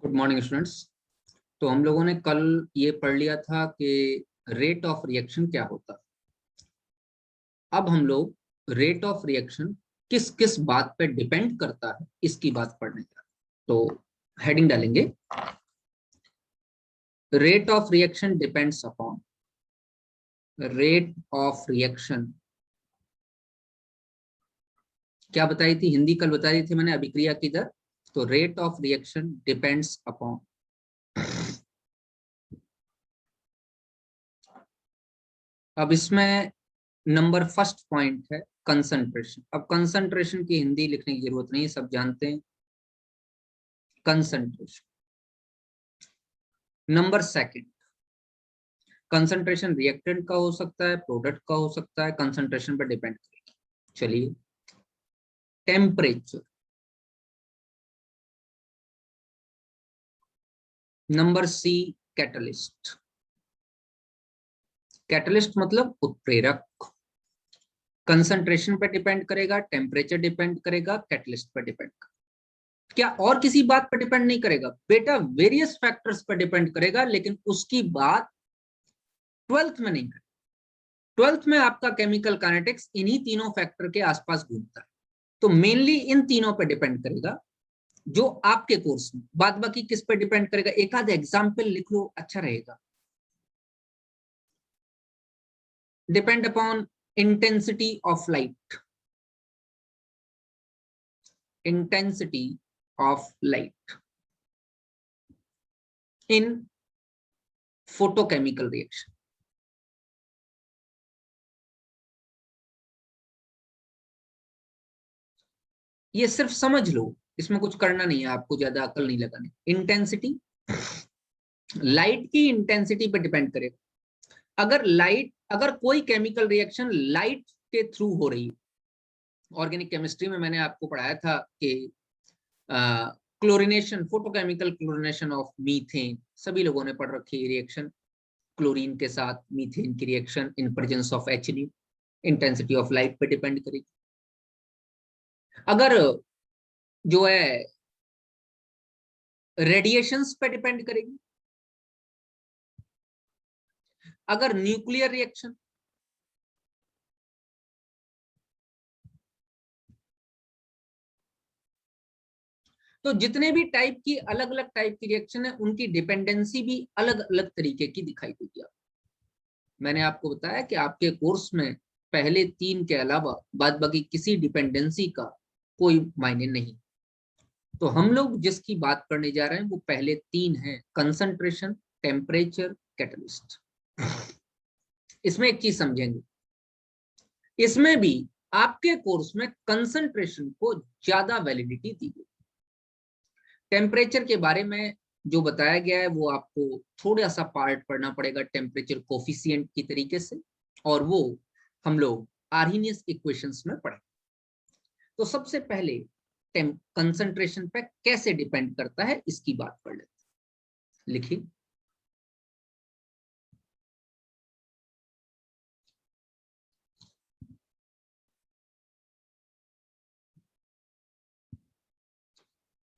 Good morning students. तो हम लोगों ने कल ये पढ़ लिया था कि रेट ऑफ रिएक्शन क्या होता है। अब हम लोग रेट ऑफ रिएक्शन किस किस बात पे डिपेंड करता है इसकी बात पढ़ने जा रहे हैं। तो हेडिंग डालेंगे, rate of reaction depends upon, rate of reaction क्या बताई थी, हिंदी कल बताई थी मैंने, अभिक्रिया की दर। तो rate of reaction depends upon, अब इसमें नंबर फर्स्ट पॉइंट है कंसंट्रेशन। अब कंसंट्रेशन की हिंदी लिखने की जरूरत नहीं, सब जानते हैं concentration. Number second, concentration reactant का हो सकता है, प्रोडक्ट का हो सकता है, कंसंट्रेशन पर डिपेंड करेगी। चलिए, temperature. Number C, catalyst. Catalyst मतलब उत्प्रेरक। कंसंट्रेशन पर डिपेंड करेगा, टेम्परेचर डिपेंड करेगा, कैटलिस्ट पर डिपेंड करेगा। क्या और किसी बात पर डिपेंड नहीं करेगा बेटा? वेरियस फैक्टर्स पर डिपेंड करेगा, लेकिन उसकी बात 12th में नहीं करेगा। 12th में आपका केमिकल काइनेटिक्स इन्हीं तीनों फैक्टर के आसपास घूमता है, तो मेनली इन तीनों पर डिपेंड करेगा जो आपके कोर्स में। बाद बाकी किस पर डिपेंड करेगा, एक आध एग्जाम्पल लिख लो, अच्छा रहेगा। Depend upon intensity of light, intensity of light in photochemical reaction. ये सिर्फ समझ लो, इसमें कुछ करना नहीं है, आपको ज्यादा अकल नहीं लगानी। इंटेंसिटी, लाइट की इंटेंसिटी पे डिपेंड करेगा। अगर कोई केमिकल रिएक्शन लाइट के थ्रू हो रही है, ऑर्गेनिक केमिस्ट्री में मैंने आपको पढ़ाया था कि chlorination, photochemical chlorination of methane, सभी लोगों ने पढ़ रखी है रिएक्शन। क्लोरीन के साथ मीथेन की reaction in presence of HNO, intensity of light पे डिपेंड करेगी। अगर जो है रेडिएशंस पे डिपेंड करेगी। अगर न्यूक्लियर रिएक्शन, तो जितने भी टाइप की अलग अलग टाइप की रिएक्शन है उनकी डिपेंडेंसी भी अलग अलग तरीके की दिखाई देगी। मैंने आपको बताया कि आपके कोर्स में पहले 3 के अलावा बाद बाकी किसी डिपेंडेंसी का कोई मायने नहीं। तो हम लोग जिसकी बात करने जा रहे हैं वो पहले 3 हैं, कंसंट्रेशन, टेम्परेचर, कैटलिस्ट। इसमें एक चीज समझेंगे, इसमें भी आपके कोर्स में कंसंट्रेशन को ज्यादा वैलिडिटी दी गई। टेम्परेचर के बारे में जो बताया गया है वो आपको थोड़ा सा पार्ट पढ़ना पड़ेगा टेम्परेचर कोफिशिएंट की तरीके से, और वो हम लोग आर्हीनियस इक्वेशंस में पढ़े। तो सबसे पहले कंसंट्रेशन पे कैसे डिपेंड करता है इसकी बात कर लेते हैं। लिखिए,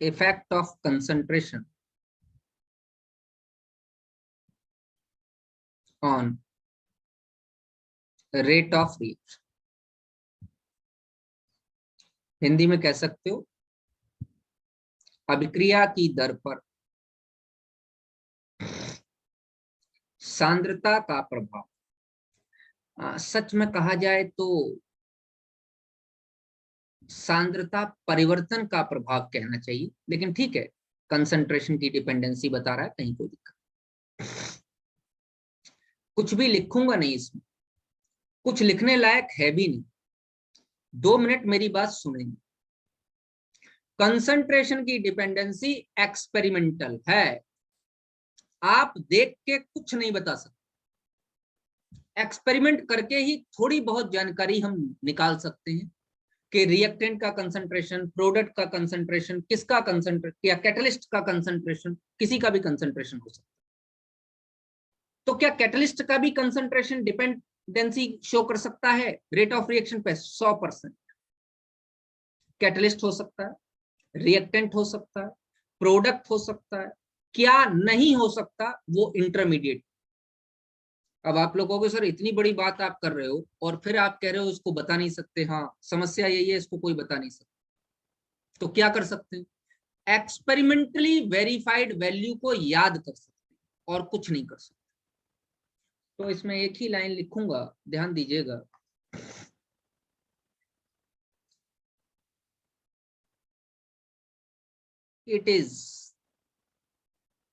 effect of concentration on rate of reaction. Hindi में कह सकते हो अभिक्रिया की दर पर सांद्रता का प्रभाव। सच में कहा जाए तो सांद्रता परिवर्तन का प्रभाव कहना चाहिए, लेकिन ठीक है, कंसंट्रेशन की डिपेंडेंसी बता रहा है, कहीं कोई दिक्कत। कुछ भी लिखूंगा नहीं इसमें, कुछ लिखने लायक है भी नहीं। 2 मिनट मेरी बात सुनेंगे। कंसंट्रेशन की डिपेंडेंसी एक्सपेरिमेंटल है, आप देख के कुछ नहीं बता सकते। एक्सपेरिमेंट करके ही थोड़ी बहुत जानकारी हम निकाल सकते हैं कि रिएक्टेंट का कंसंट्रेशन, प्रोडक्ट का कंसंट्रेशन, किसका कंसंट्रेशन, या कैटलिस्ट का कंसंट्रेशन, किसी का भी कंसंट्रेशन हो सकता है। तो क्या कैटलिस्ट का भी कंसंट्रेशन डिपेंडेंसी शो कर सकता है रेट ऑफ रिएक्शन पे? 100% कैटलिस्ट हो सकता है, रिएक्टेंट हो सकता है, प्रोडक्ट हो सकता है, क्या नहीं हो सकता वो इंटरमीडिएट। अब आप लोग कहोगे सर इतनी बड़ी बात आप कर रहे हो और फिर आप कह रहे हो इसको बता नहीं सकते। हाँ, समस्या यही है, इसको कोई बता नहीं सकता। तो क्या कर सकते हैं? एक्सपेरिमेंटली वेरीफाइड वैल्यू को याद कर सकते हैं और कुछ नहीं कर सकते। तो इसमें एक ही लाइन लिखूंगा, ध्यान दीजिएगा। It is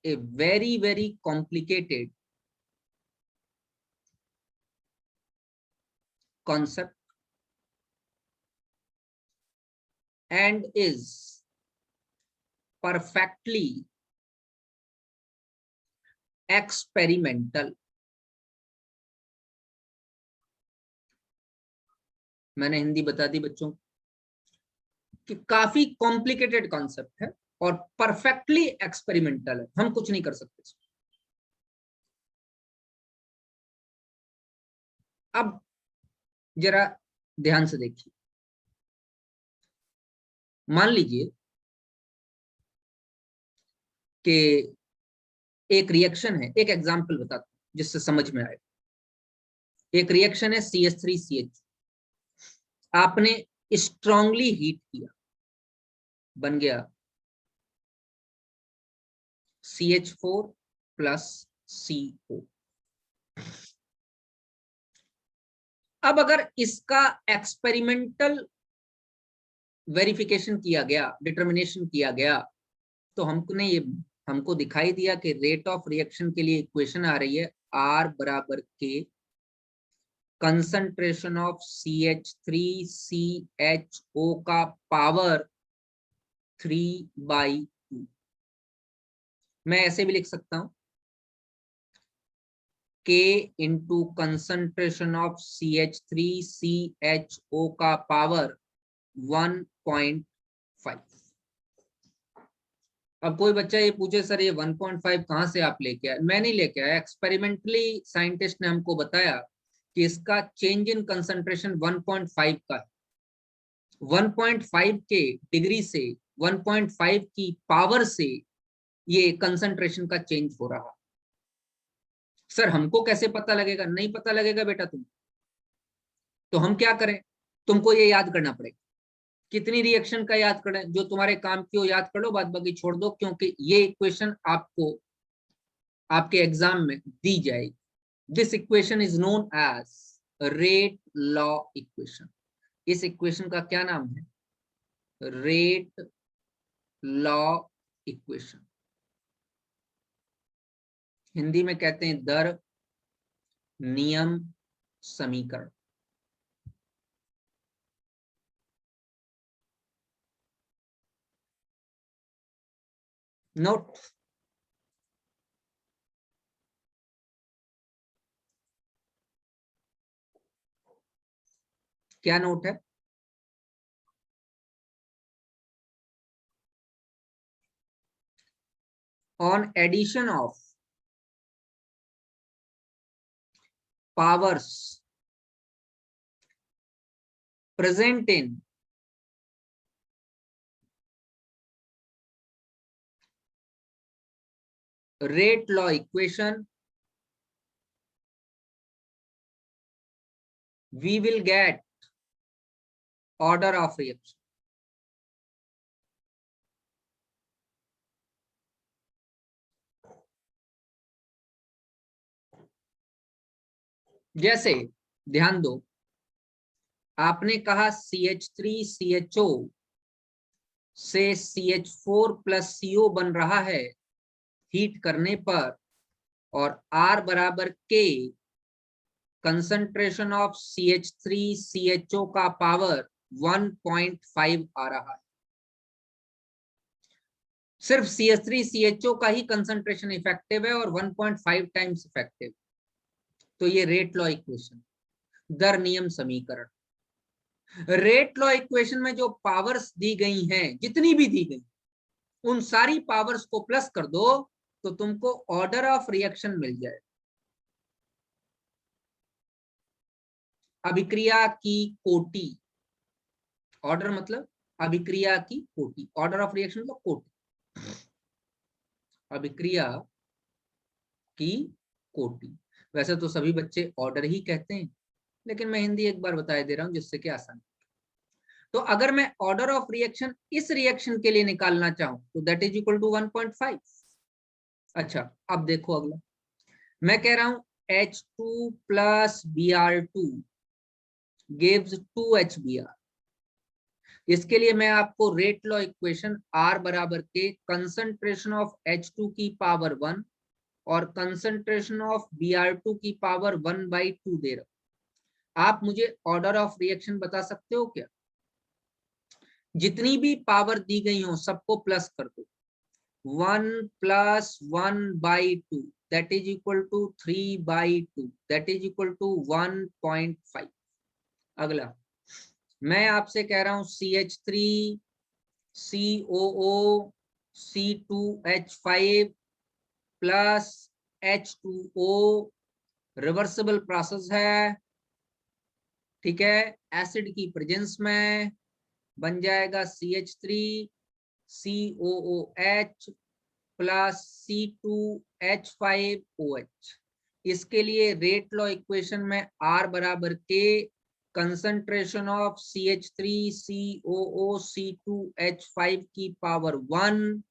a very very complicated concept and is perfectly experimental। मैंने हिंदी बता दी बच्चों कि काफी कॉम्प्लिकेटेड कॉन्सेप्ट है और परफेक्टली एक्सपेरिमेंटल है, हम कुछ नहीं कर सकते। अब जरा ध्यान से देखिए, मान लीजिए कि एक रिएक्शन है, एक एग्जांपल बताता हूं जिससे समझ में आए। एक रिएक्शन है CH3CH, आपने स्ट्रांगली हीट किया, बन गया CH4 प्लस CO। अब अगर इसका एक्सपेरिमेंटल वेरिफिकेशन किया गया, डिटर्मिनेशन किया गया, तो हमको दिखाई दिया कि रेट ऑफ रिएक्शन के लिए इक्वेशन आ रही है R बराबर के कंसंट्रेशन ऑफ CH3CHO का पावर 3/2। मैं ऐसे भी लिख सकता हूं K into concentration of CH3CHO का पावर 1.5। अब कोई बच्चा ये पूछे सर ये 1.5 कहां से आप लेके आए? मैं नहीं लेके आया, एक्सपेरिमेंटली साइंटिस्ट ने हमको बताया कि इसका चेंज इन कंसंट्रेशन 1.5 का है। 1.5 के डिग्री से 1.5 की पावर से ये कंसंट्रेशन का चेंज हो रहा। सर हमको कैसे पता लगेगा? नहीं पता लगेगा बेटा तुम। तो हम क्या करें? तुमको ये याद करना पड़ेगा। कितनी रिएक्शन का याद करें? जो तुम्हारे काम की हो याद कर लो, बाद बाकी छोड़ दो, क्योंकि ये इक्वेशन आपको आपके एग्जाम में दी जाएगी। This equation is known as rate law equation. इस इक्वेशन का क्या नाम है? Rate law equation. हिंदी में कहते हैं दर नियम समीकरण। नोट, क्या नोट है? On addition of powers present in rate law equation, we will get order of reaction। जैसे ध्यान दो, आपने कहा CH3CHO से CH4 प्लस CO बन रहा है हीट करने पर, और R बराबर K कंसंट्रेशन ऑफ CH3CHO का पावर 1.5 आ रहा है। सिर्फ CH3CHO का ही कंसंट्रेशन इफेक्टिव है और 1.5 टाइम्स इफेक्टिव। तो ये रेट लॉ इक्वेशन, दर नियम समीकरण। रेट लॉ इक्वेशन में जो पावर्स दी गई हैं, जितनी भी दी गई, उन सारी पावर्स को प्लस कर दो तो तुमको ऑर्डर ऑफ रिएक्शन मिल जाए। अभिक्रिया की कोटि, ऑर्डर मतलब अभिक्रिया की कोटि, ऑर्डर ऑफ रिएक्शन मतलब कोटि। अभिक्रिया की कोटि। वैसे तो सभी बच्चे ऑर्डर ही कहते हैं, लेकिन मैं हिंदी एक बार बता दे रहा हूं जिससे कि आसान। तो अगर मैं ऑर्डर ऑफ रिएक्शन इस रिएक्शन के लिए निकालना चाहूं तो दैट इज इक्वल टू 1.5। अच्छा, अब देखो अगला, मैं कह रहा हूं H2 plus Br2 gives 2HBr। इसके लिए मैं आपको रेट लॉ इक्वेशन R बराबर के कंसंट्रेशन ऑफ H2 की पावर 1 और कंसंट्रेशन ऑफ Br2 की पावर 1/2 दे रहा हूं। आप मुझे ऑर्डर ऑफ रिएक्शन बता सकते हो क्या? जितनी भी पावर दी गई हो सबको प्लस कर दो। 1 plus 1/2 that is equal to 3/2 that is equal to 1.5। अगला मैं आपसे कह रहा हूं CH3 COO C2H5 plus H2O reversible process है, ठीक है। एसिड की प्रेजेंस में बन जाएगा CH3 COOH प्लस C2H5OH। इसके लिए रेट लॉ इक्वेशन में R बराबर के concentration of CH3 COO C2H5 की पावर 1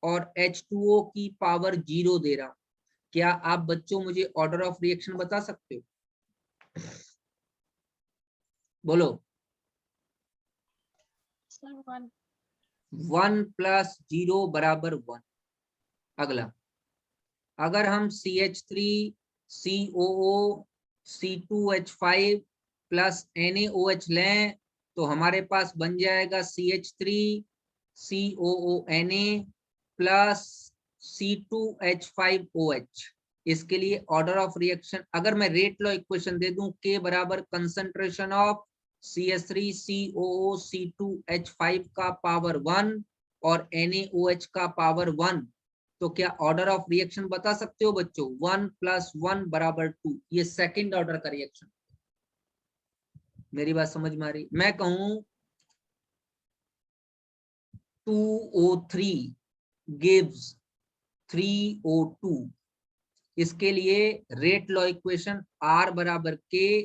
और H2O की पावर 0 दे रहा हूं। क्या आप बच्चों मुझे ऑर्डर ऑफ रिएक्शन बता सकते हो? बोलो। 1 प्लस 0 बराबर 1। अगला, अगर हम CH3 COO C2H5 plus NaOH लें तो हमारे पास बन जाएगा CH3 COONa प्लस C2H5OH। इसके लिए ऑर्डर ऑफ रिएक्शन अगर मैं रेट लॉ इक्वेशन दे दूं K बराबर concentration of CH3 COO C2H5 का पावर 1 और NaOH का पावर 1, तो क्या ऑर्डर ऑफ रिएक्शन बता सकते हो बच्चों? 1 प्लस 1 बराबर 2। ये सेकंड ऑर्डर का रिएक्शन। मेरी बात समझ में आ रही? मैं कहूं 2O3 gives 3O2। इसके लिए रेट लॉ इक्वेशन R बराबर के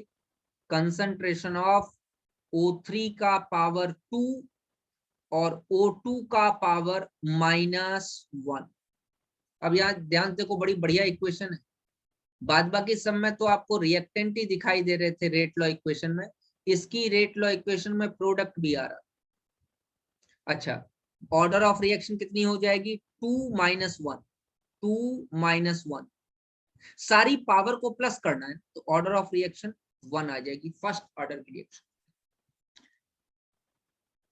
कंसंट्रेशन ऑफ O3 का पावर 2 और O2 का पावर -1। अब यहाँ ध्यान देखो, बड़ी बढ़िया इक्वेशन है। बाद बाकी सब में तो आपको रिएक्टेंट ही दिखाई दे रहे थे रेट लॉ इक्वेशन में, इसकी रेट लॉ इक्वेशन में प्रोडक्ट भी आ रहा। अच्छा, ऑर्डर ऑफ रिएक्शन कितनी हो जाएगी? 2 - 1 2 - 1। सारी पावर को प्लस करना है तो ऑर्डर ऑफ रिएक्शन 1 आ जाएगी, फर्स्ट ऑर्डर की रिएक्शन।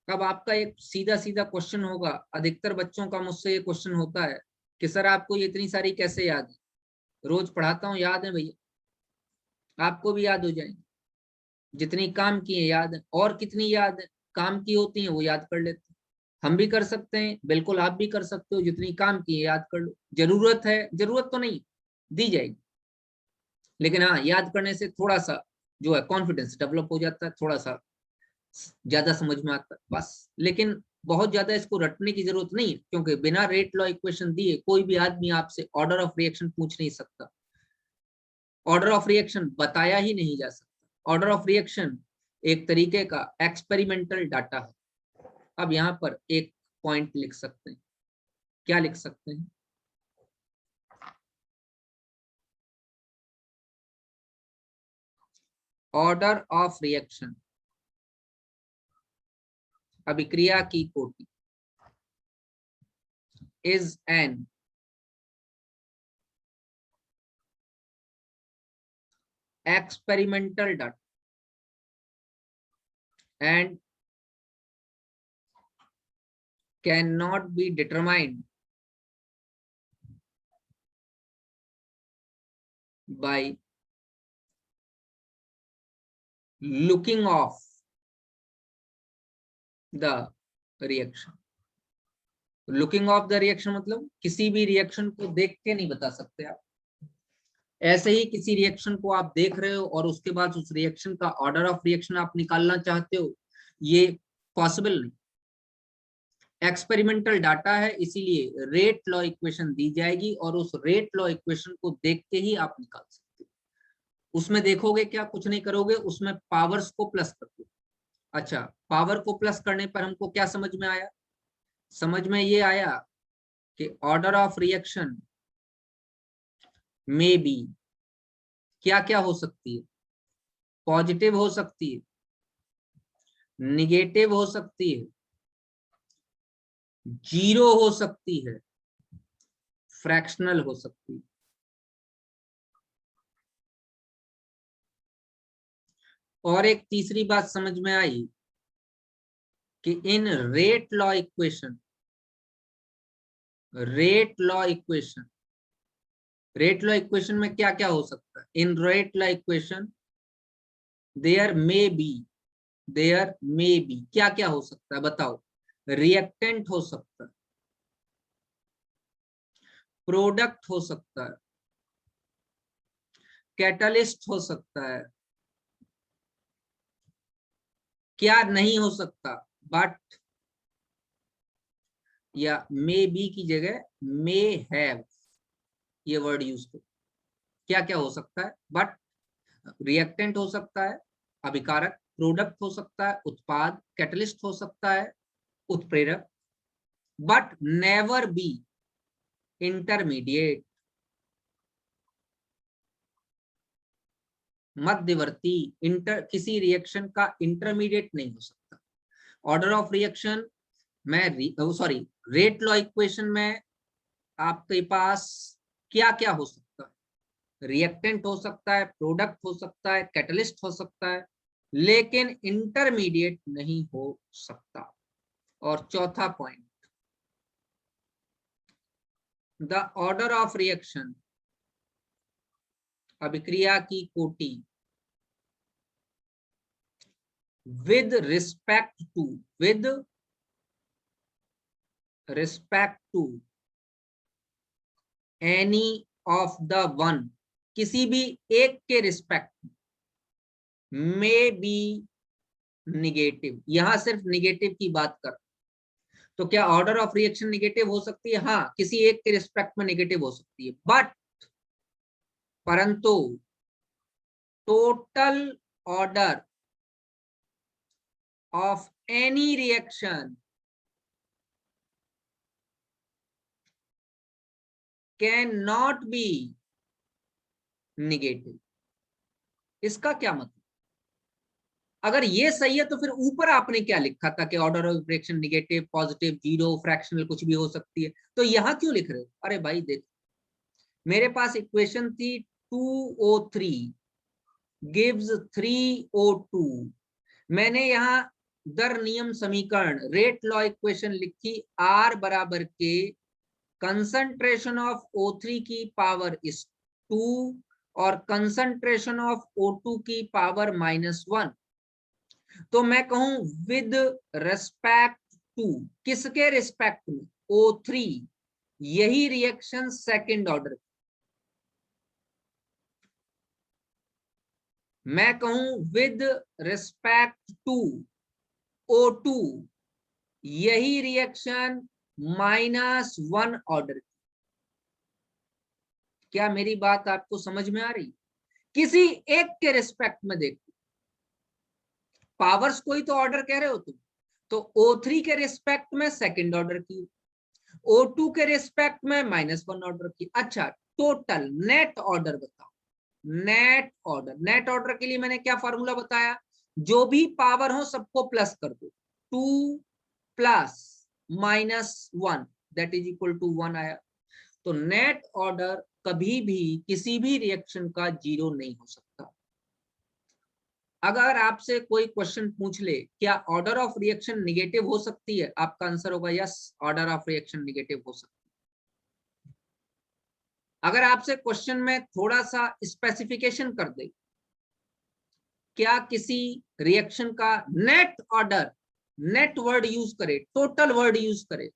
अब आपका एक सीधा सीधा क्वेश्चन होगा, अधिकतर बच्चों का मुझसे ये क्वेश्चन होता है कि सर आपको ये इतनी सारी कैसे याद है? रोज पढ़ाता हूँ, याद है भैया, आपको भी याद हो जाएंगे। जितनी काम की है याद है, और कितनी याद है काम की होती है वो याद कर लेते हैं। हम भी कर सकते हैं, बिल्कुल आप भी कर सकते हो। जितनी काम की है याद कर लो। जरूरत है, जरूरत तो नहीं, दी जाएगी, लेकिन हाँ याद करने से थोड़ा सा जो है कॉन्फिडेंस डेवलप हो जाता है, थोड़ा सा ज्यादा समझ में आता है बस। लेकिन बहुत ज्यादा इसको रटने की जरूरत नहीं है, क्योंकि बिना रेट लॉ इक्वेशन दिए कोई भी आदमी आपसे ऑर्डर ऑफ रिएक्शन पूछ नहीं सकता। ऑर्डर ऑफ रिएक्शन बताया ही नहीं जा सकता। ऑर्डर ऑफ रिएक्शन एक तरीके का एक्सपेरिमेंटल डाटा है। अब यहाँ पर एक पॉइंट लिख सकते हैं, क्या लिख सकते हैं? ऑर्डर ऑफ रिएक्शन, अभिक्रिया की कोटि, is an experimental data and cannot be determined by looking of the reaction। Looking of the reaction मतलब किसी भी रिएक्शन को देख के नहीं बता सकते आप। ऐसे ही किसी रिएक्शन को आप देख रहे हो और उसके बाद उस रिएक्शन का ऑर्डर ऑफ रिएक्शन आप निकालना चाहते हो, ये पॉसिबल नहीं। एक्सपेरिमेंटल डाटा है, इसीलिए रेट लॉ इक्वेशन दी जाएगी और उस रेट लॉ इक्वेशन को देख के ही आप निकाल सकते हो। उसमें देखोगे क्या, कुछ नहीं करोगे, उसमें पावर्स को प्लस कर दो। अच्छा, पावर को प्लस करने पर हमको क्या समझ में आया? समझ में ये आया कि ऑर्डर ऑफ रिएक्शन में बी क्या क्या हो सकती है, पॉजिटिव हो सकती है, निगेटिव हो सकती है, जीरो हो सकती है, फ्रैक्शनल हो सकती है। और एक तीसरी बात समझ में आई कि इन rate law equation, rate law equation, rate law equation में क्या क्या हो सकता है? In rate law equation there may be, there may be क्या क्या हो सकता है बताओ? रिएक्टेंट हो सकता है, प्रोडक्ट हो सकता है, कैटलिस्ट हो सकता है। क्या नहीं हो सकता? बट या मे बी की जगह मे हैव ये वर्ड यूज करो। क्या क्या हो सकता है? बट रिएक्टेंट हो सकता है, अभिकारक, प्रोडक्ट हो सकता है, उत्पाद, कैटलिस्ट हो सकता है, उत्प्रेरक, बट नेवर बी इंटरमीडिएट, मध्यवर्ती। किसी रिएक्शन का इंटरमीडिएट नहीं हो सकता। ऑर्डर ऑफ रिएक्शन में, सॉरी, रेट लॉ इक्वेशन में आपके पास क्या क्या हो सकता है? रिएक्टेंट हो सकता है, प्रोडक्ट हो सकता है, कैटलिस्ट हो सकता है, लेकिन इंटरमीडिएट नहीं हो सकता। और चौथा point, the order of reaction, अभिक्रिया की कोटि, with respect to, with respect to any of the one, किसी भी एक के रिस्पेक्ट में बी निगेटिव। यहां सिर्फ निगेटिव की बात कर, तो क्या ऑर्डर ऑफ रिएक्शन निगेटिव हो सकती है? हाँ, किसी एक के रिस्पेक्ट में निगेटिव हो सकती है, बट परंतु total order of any reaction can not be negative. इसका क्या मतलब? अगर ये सही है तो फिर ऊपर आपने क्या लिखा था कि order of reaction negative, positive, zero, fractional कुछ भी हो सकती है, तो यहां क्यों लिख रहे हो? अरे भाई देख, मेरे पास इक्वेशन थी 2O3 गिव्स 3O2। मैंने यहाँ दर नियम समीकरण, रेट लॉ इक्वेशन लिखी, R बराबर के कंसंट्रेशन ऑफ O3 की पावर इज 2 और कंसंट्रेशन ऑफ O2 की पावर -1। तो मैं कहूं विद रेस्पेक्ट टू, किसके रिस्पेक्ट में? O3। यही रिएक्शन सेकंड ऑर्डर, मैं कहूं विद रिस्पेक्ट टू O2, यही रिएक्शन -1 ऑर्डर। क्या मेरी बात आपको समझ में आ रही? किसी एक के रिस्पेक्ट में देखो, पावर्स को ही तो ऑर्डर कह रहे हो तुम, तो O3 के रिस्पेक्ट में सेकंड ऑर्डर की, O2 के रिस्पेक्ट में -1 ऑर्डर की। अच्छा, टोटल नेट ऑर्डर बताओ। नेट ऑर्डर, नेट ऑर्डर के लिए मैंने क्या फॉर्मूला बताया? जो भी पावर हो सबको प्लस कर दो, 2 plus -1 that is equal to 1 आया। तो नेट ऑर्डर कभी भी किसी भी रिएक्शन का जीरो नहीं हो सकता। अगर आपसे कोई क्वेश्चन पूछ ले क्या ऑर्डर ऑफ रिएक्शन निगेटिव हो सकती है, आपका आंसर होगा yes, order of reaction negative हो सकती है। अगर आपसे क्वेश्चन में थोड़ा सा स्पेसिफिकेशन कर दे, क्या किसी रिएक्शन का net order, net word use करे, टोटल वर्ड यूज करे,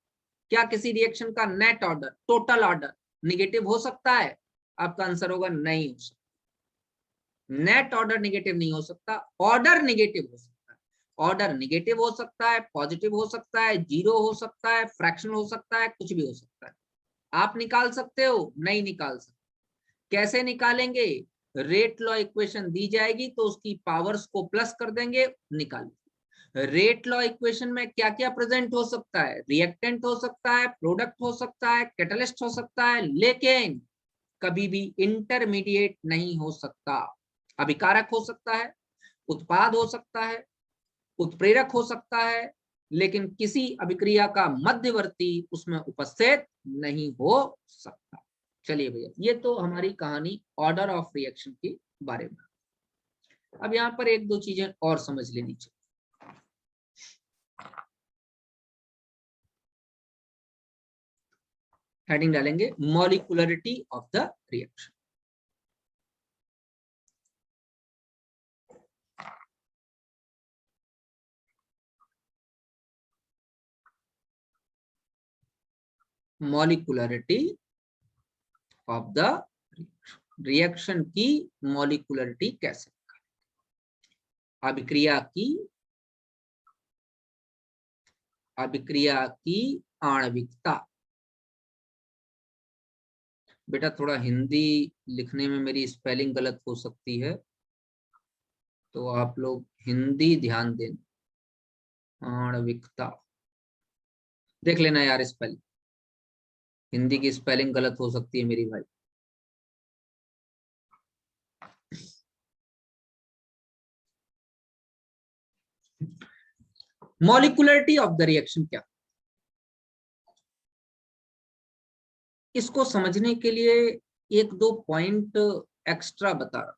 क्या किसी रिएक्शन का net order, total order negative हो सकता है? आपका आंसर होगा नहीं हो सकता। नेट ऑर्डर निगेटिव नहीं हो सकता, ऑर्डर निगेटिव हो सकता है। ऑर्डर निगेटिव हो सकता है, पॉजिटिव हो सकता है, जीरो हो सकता है, फ्रैक्शन हो सकता है, कुछ भी हो सकता है। आप निकाल सकते हो, नहीं निकाल सकते। कैसे निकालेंगे? रेट लॉ इक्वेशन दी जाएगी तो उसकी पावर्स को प्लस कर देंगे, निकालेंगे। रेट लॉ इक्वेशन में क्या क्या प्रेजेंट हो सकता है? रिएक्टेंट हो सकता है, प्रोडक्ट हो सकता है, कैटलिस्ट हो सकता है, लेकिन कभी भी इंटरमीडिएट नहीं हो सकता। अभिकारक हो सकता है, उत्पाद हो सकता है, उत्प्रेरक हो सकता है, लेकिन किसी अभिक्रिया का मध्यवर्ती उसमें उपस्थित नहीं हो सकता। चलिए भैया, ये तो हमारी कहानी ऑर्डर ऑफ रिएक्शन के बारे में। अब यहाँ पर एक दो चीजें और समझ लेनी चाहिए। हेडिंग डालेंगे molecularity of the reaction. Molecularity of the reaction की मॉलिक्युलरिटी कैसे? अभिक्रिया की आणविकता। बेटा थोड़ा हिंदी लिखने में मेरी स्पेलिंग गलत हो सकती है, तो आप लोग हिंदी ध्यान दें। आणविकता देख लेना यार, स्पेलिंग हिंदी की स्पेलिंग गलत हो सकती है मेरी भाई। मॉलिक्युलरिटी ऑफ द रिएक्शन क्या? इसको समझने के लिए एक दो पॉइंट एक्स्ट्रा बता रहा हूं।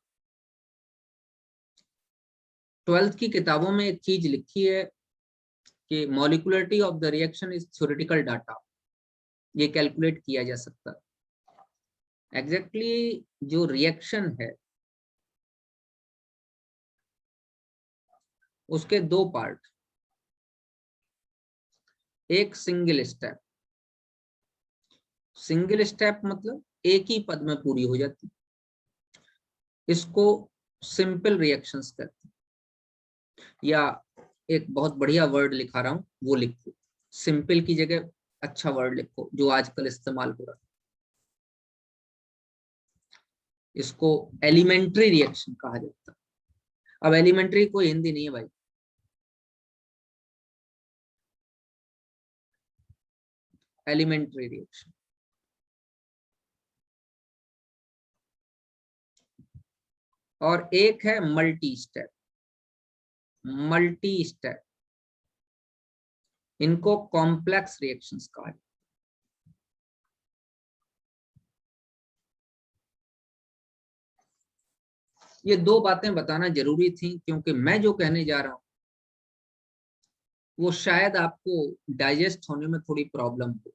12th की किताबों में एक चीज लिखी है कि molecularity of the reaction is theoretical data, ये कैलकुलेट किया जा सकता है। एग्जैक्टली जो रिएक्शन है उसके दो पार्ट, एक सिंगल स्टेप। सिंगल स्टेप मतलब एक ही पद में पूरी हो जाती, इसको सिंपल रिएक्शंस कहते हैं। या एक बहुत बढ़िया वर्ड लिखा रहा हूं, वो लिखो, सिंपल की जगह अच्छा वर्ड लिखो जो आजकल इस्तेमाल हो रहा है, इसको एलिमेंट्री रिएक्शन कहा जाता है। अब एलिमेंट्री कोई हिंदी नहीं है भाई, एलिमेंट्री रिएक्शन। और एक है मल्टी स्टेप। मल्टी स्टेप इनको कॉम्प्लेक्स रिएक्शंस कहा जाता है। ये दो बातें बताना जरूरी थी, क्योंकि मैं जो कहने जा रहा हूं वो शायद आपको डाइजेस्ट होने में थोड़ी प्रॉब्लम हो।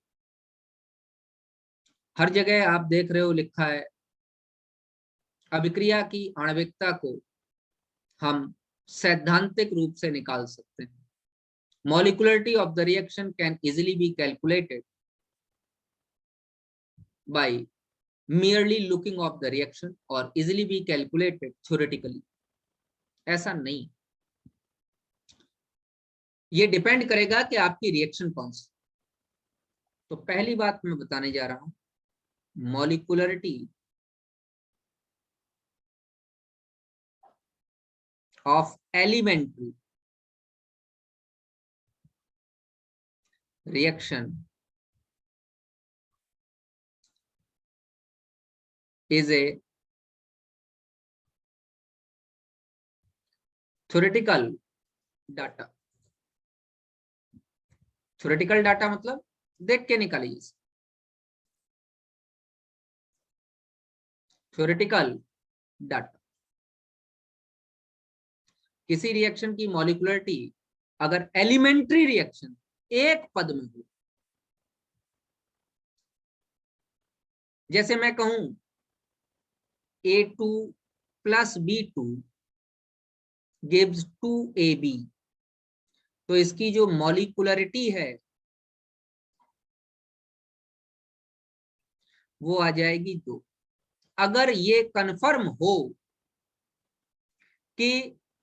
हर जगह आप देख रहे हो लिखा है अभिक्रिया की आणविकता को हम सैद्धांतिक रूप से निकाल सकते हैं। Molecularity of the reaction can easily be calculated by merely looking of the reaction or easily be calculated theoretically। ऐसा नहीं, ये डिपेंड करेगा कि आपकी रिएक्शन कौन सी। तो पहली बात मैं बताने जा रहा हूं, molecularity of elementary reaction is a theoretical data। theoretical data मतलब देख के निकालिए, theoretical data। किसी रिएक्शन की मॉलिक्युलरिटी अगर एलिमेंट्री रिएक्शन एक पद में हो, जैसे मैं कहूं A2 plus B2 gives 2AB, तो इसकी जो मॉलिक्युलरिटी है वो आ जाएगी 2। अगर ये कंफर्म हो कि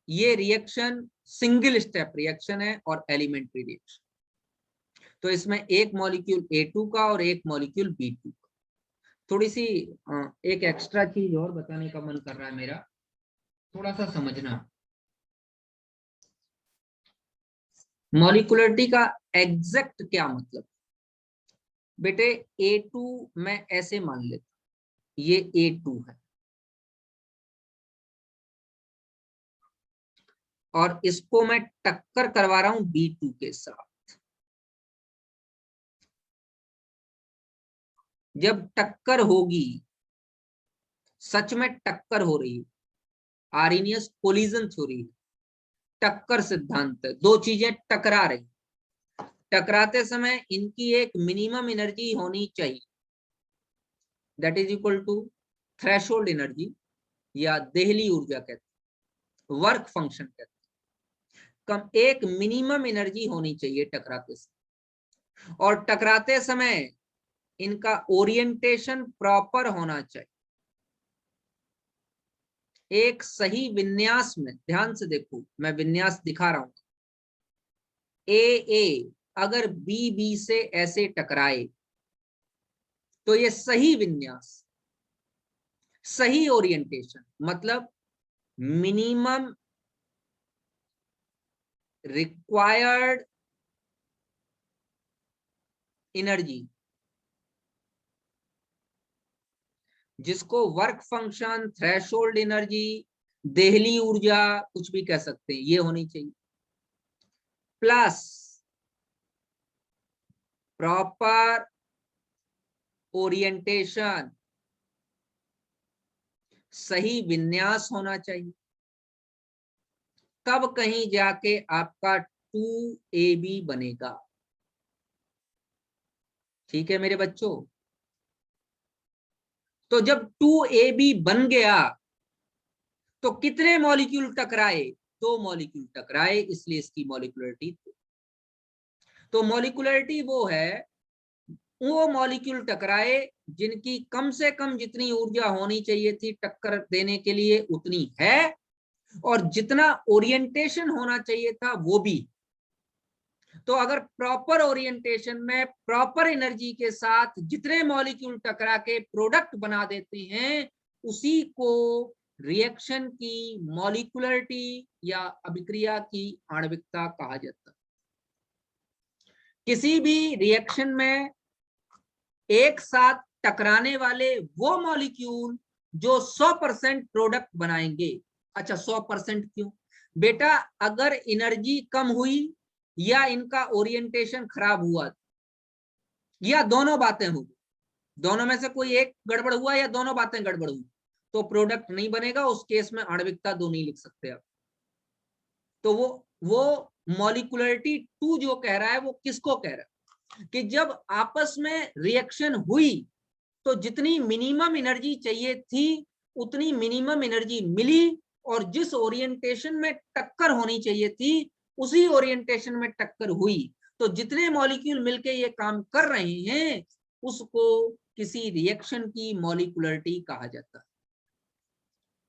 ये रिएक्शन सिंगल स्टेप रिएक्शन है और एलिमेंट्री रिएक्शन। तो इसमें एक मॉलिक्यूल A2 का और एक मॉलिक्यूल B2 का। थोड़ी सी एक एक्स्ट्रा चीज और बताने का मन कर रहा है मेरा, थोड़ा सा समझना। मॉलिक्युलरिटी का एग्जैक्ट क्या मतलब? बेटे A2 मैं ऐसे मान लेता, ये A2 है और इसको मैं टक्कर करवा रहा हूं B2 के साथ। जब टक्कर होगी, सच में टक्कर हो रही है, आर्हेनियस कोलिजन थ्योरी, टक्कर सिद्धांत है, दो चीजें टकरा रही, टकराते समय इनकी एक मिनिमम एनर्जी होनी चाहिए, that is equal to threshold energy या देहली ऊर्जा कहते हैं, वर्क फंक्शन कहते हैं। कम एक मिनिमम एनर्जी होनी चाहिए टकराते समय, और टकराते समय इनका ओरिएंटेशन प्रॉपर होना चाहिए। एक सही विन्यास में, ध्यान से देखो मैं विन्यास दिखा रहा हूं, ए अगर बी से ऐसे टकराए तो ये सही विन्यास, सही ओरिएंटेशन, मतलब मिनिमम रिक्वायर्ड एनर्जी, जिसको work function, threshold energy, Delhi ऊर्जा कुछ भी कह सकते हैं, ये होनी चाहिए, प्लस प्रॉपर ओरिएंटेशन, सही विन्यास होना चाहिए, तब कहीं जाके आपका 2AB बनेगा। ठीक है मेरे बच्चों? तो जब 2AB बन गया तो कितने मॉलिक्यूल टकराए? 2 मॉलिक्यूल टकराए, इसलिए इसकी मॉलिक्युलरिटी। तो मॉलिक्युलरिटी वो है, वो मॉलिक्यूल टकराए जिनकी कम से कम जितनी ऊर्जा होनी चाहिए थी टक्कर देने के लिए उतनी है, और जितना ओरिएंटेशन होना चाहिए था वो भी। तो अगर प्रॉपर ओरिएंटेशन में प्रॉपर एनर्जी के साथ जितने मॉलिक्यूल टकरा के प्रोडक्ट बना देते हैं, उसी को रिएक्शन की मॉलिक्युलरिटी या अभिक्रिया की आणविकता कहा जाता है। किसी भी रिएक्शन में एक साथ टकराने वाले वो मॉलिक्यूल जो 100% प्रोडक्ट बनाएंगे। अच्छा 100% क्यों बेटा? अगर एनर्जी कम हुई या इनका ओरिएंटेशन खराब हुआ या दोनों बातें हुई, दोनों में से कोई एक गड़बड़ हुआ या दोनों बातें गड़बड़ हुई, तो प्रोडक्ट नहीं बनेगा। उस केस में आणविकता 2 नहीं लिख सकते आप। तो वो मॉलिक्युलरिटी 2 जो कह रहा है वो किसको कह रहा है कि जब आपस में रिएक्शन हुई तो जितनी मिनिमम एनर्जी चाहिए थी उतनी मिनिमम एनर्जी मिली, और जिस ओरिएंटेशन में टक्कर होनी चाहिए थी उसी ओरिएंटेशन में टक्कर हुई। तो जितने मॉलिक्यूल मिलके ये काम कर रहे हैं उसको किसी रिएक्शन की मॉलिक्युलरिटी कहा जाता है।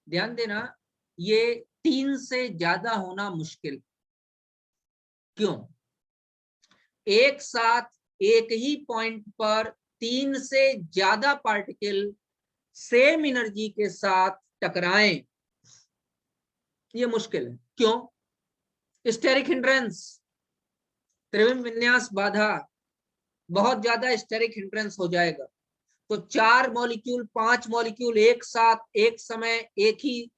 ध्यान देना, ये 3 से ज्यादा होना मुश्किल। क्यों? एक साथ एक ही पॉइंट पर 3 से ज्यादा पार्टिकल सेम एनर्जी के साथ टकराएं, ये मुश्किल है। क्यों? स्टेरिक हिंड्रेंस, त्रिविम विन्यास बाधा, बहुत ज्यादा स्टेरिक हिंड्रेंस हो जाएगा। तो 4 मॉलिक्यूल 5 मॉलिक्यूल एक साथ एक समय एक ही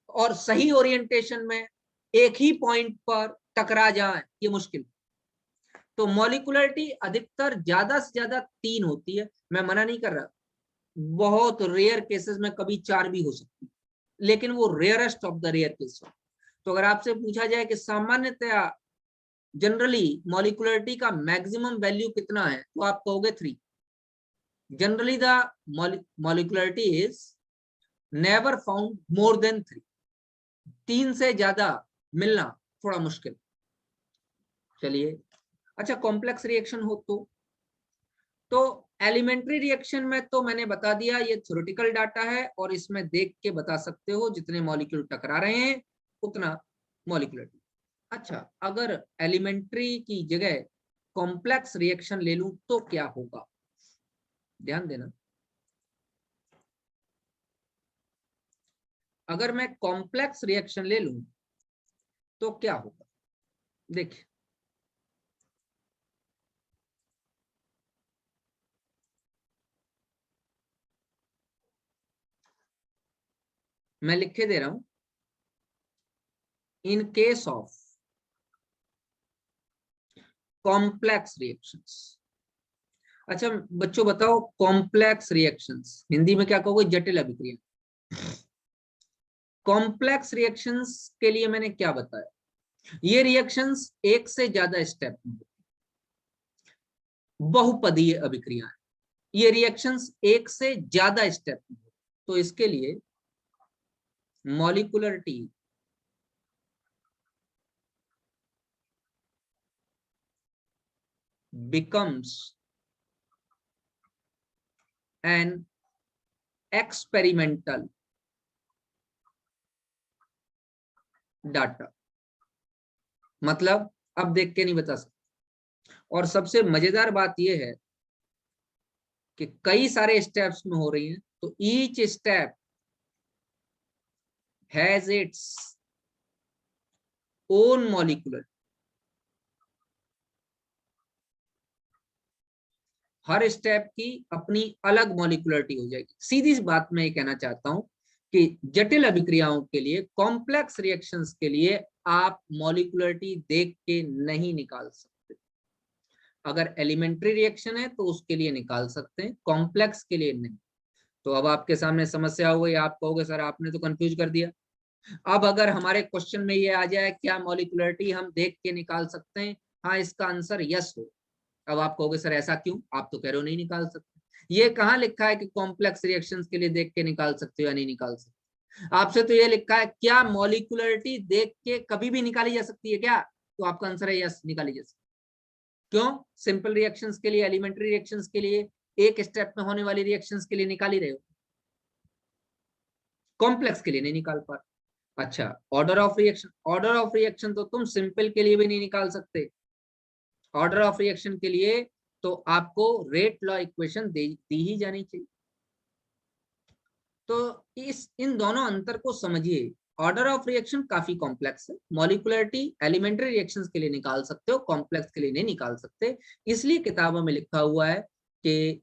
और सही ओरिएंटेशन में एक ही पॉइंट पर टकरा जाए, ये मुश्किल। तो मॉलिक्युलरिटी अधिकतर ज्यादा से ज्यादा 3 होती है। मैं मना नहीं कर रहा, बहुत रेयर केसेस में कभी 4 भी हो सकती है, लेकिन वो rarest of the rare case. तो अगर आपसे पूछा जाए कि सामान्यतया जनरली मॉलिक्युलरिटी का मैक्सिमम वैल्यू कितना है, तो आप कहोगे 3। Generally the molecularity is never found more than 3। 3 से ज्यादा मिलना थोड़ा मुश्किल। चलिए, अच्छा कॉम्प्लेक्स रिएक्शन हो तो एलिमेंट्री रिएक्शन में तो मैंने बता दिया, ये थ्योरेटिकल डाटा है और इसमें देख के बता सकते हो जितने मॉलिक्यूल टकरा रहे हैं उतना मॉलिक्युलरिटी। अच्छा, अगर एलिमेंट्री की जगह कॉम्प्लेक्स रिएक्शन ले लूं तो क्या होगा, ध्यान देना। अगर मैं कॉम्प्लेक्स रिएक्शन ले लूं तो क्या होगा, देखिए मैं लिख के दे रहा हूं, in case of complex reactions. अच्छा बच्चों बताओ, कॉम्प्लेक्स रिएक्शंस हिंदी में क्या कहोगे, जटिल अभिक्रिया। कॉम्प्लेक्स रिएक्शंस के लिए मैंने क्या बताया, ये रिएक्शंस एक से ज्यादा स्टेप में, बहुपदीय अभिक्रियाएं, ये रिएक्शंस एक से ज्यादा स्टेप में, तो इसके लिए मॉलिक्युलरिटी becomes an experimental data। मतलब अब देख के नहीं बता सकते, और सबसे मजेदार बात यह है कि कई सारे स्टेप्स में हो रही हैं, तो each step has its own molecular, her step की अपनी अलग मॉलिक्युलरिटी हो जाएगी। सीधी सी बात मैं ये कहना चाहता हूं कि जटिल अभिक्रियाओं के लिए, कॉम्प्लेक्स रिएक्शंस के लिए आप मॉलिक्युलरिटी देख के नहीं निकाल सकते। अगर एलिमेंट्री रिएक्शन है तो उसके लिए निकाल सकते हैं, कॉम्प्लेक्स के लिए नहीं। तो अब आपके सामने समस्या हो गई, आप कहोगे सर आपने तो कंफ्यूज कर दिया। अब अगर हमारे क्वेश्चन में ये आ जाए क्या मॉलिक्युलरिटी हम देख के निकाल सकते हैं, हाँ इसका आंसर यस हो। अब आप कहोगे सर ऐसा क्यों, आप तो कह रहे हो नहीं निकाल सकते। ये कहाँ लिखा है कि कॉम्प्लेक्स रिएक्शंस के लिए देख के निकाल सकते हो या नहीं निकाल सकते। आपसे तो ये लिखा है क्या मॉलिक्युलरिटी देख के कभी भी निकाली जा सकती है क्या, तो आपका आंसर है यस, निकाली जा सकती है। क्यों, सिंपल रिएक्शंस के लिए, एलिमेंट्री रिएक्शंस के लिए, एक स्टेप में होने वाली रिएक्शंस के लिए निकाल ही रहे हो, कॉम्प्लेक्स के लिए नहीं निकाल पा। अच्छा, order of reaction, order of reaction तो तुम सिंपल के लिए भी नहीं निकाल सकते। ऑर्डर ऑफ रिएक्शन के लिए तो आपको रेट लॉ इक्वेशन दी ही जानी चाहिए। तो इन दोनों अंतर को समझिए। ऑर्डर ऑफ रिएक्शन काफी कॉम्प्लेक्स है, मॉलिक्युलरिटी एलिमेंट्री रिएक्शंस के लिए निकाल सकते हो, कॉम्प्लेक्स के लिए नहीं निकाल सकते। इसलिए किताबों में लिखा हुआ है कि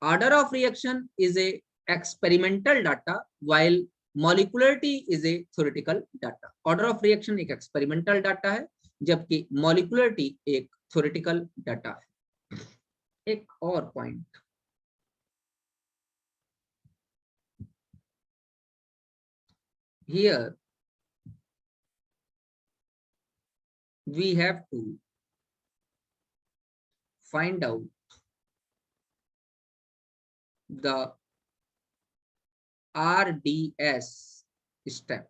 order of reaction is a experimental data while molecularity is a theoretical data. Order of reaction एक एक्सपेरिमेंटल डाटा है, जबकि मॉलिक्युलरिटी एक थ्योरेटिकल डाटा है। एक और point, here we have to find out the RDS step,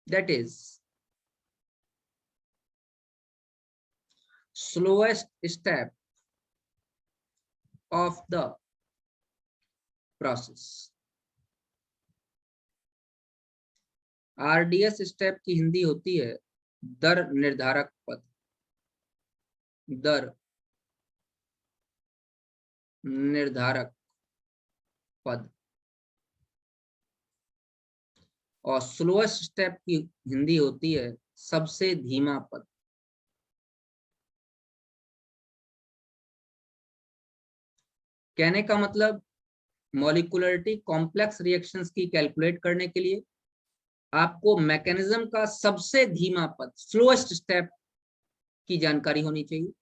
that is slowest step of the process। RDS step की हिंदी होती है दर निर्धारक पद, दर निर्धारक पद। और स्लोएस्ट स्टेप की हिंदी होती है सबसे धीमा पद। कहने का मतलब, मॉलिक्युलरिटी कॉम्प्लेक्स रिएक्शंस की कैलकुलेट करने के लिए आपको मैकेनिज्म का सबसे धीमा पद, स्लोएस्ट स्टेप की जानकारी होनी चाहिए,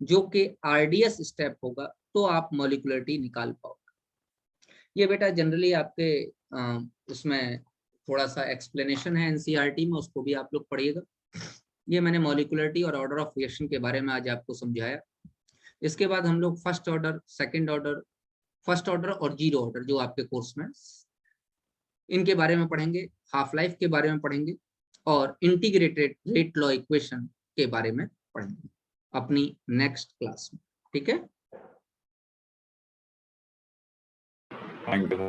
जो कि आरडीएस स्टेप होगा, तो आप मॉलिक्युलरिटी निकाल पाओगे। ये बेटा जनरली आपके उसमें थोड़ा सा एक्सप्लेनेशन है एनसीईआरटी में, उसको भी आप लोग पढ़िएगा। ये मैंने मॉलिक्युलरिटी और ऑर्डर ऑफ रिएक्शन के बारे में आज आपको समझाया। इसके बाद हम लोग first order, second order, first order और जीरो ऑर्डर जो आपके कोर्स में, इनके बारे में पढ़ेंगे, हाफ लाइफ के बारे में पढ़ेंगे, और इंटीग्रेटेड रेट लॉ इक्वेशन के बारे में पढ़ेंगे अपनी नेक्स्ट क्लास में। ठीक है, थैंक यू।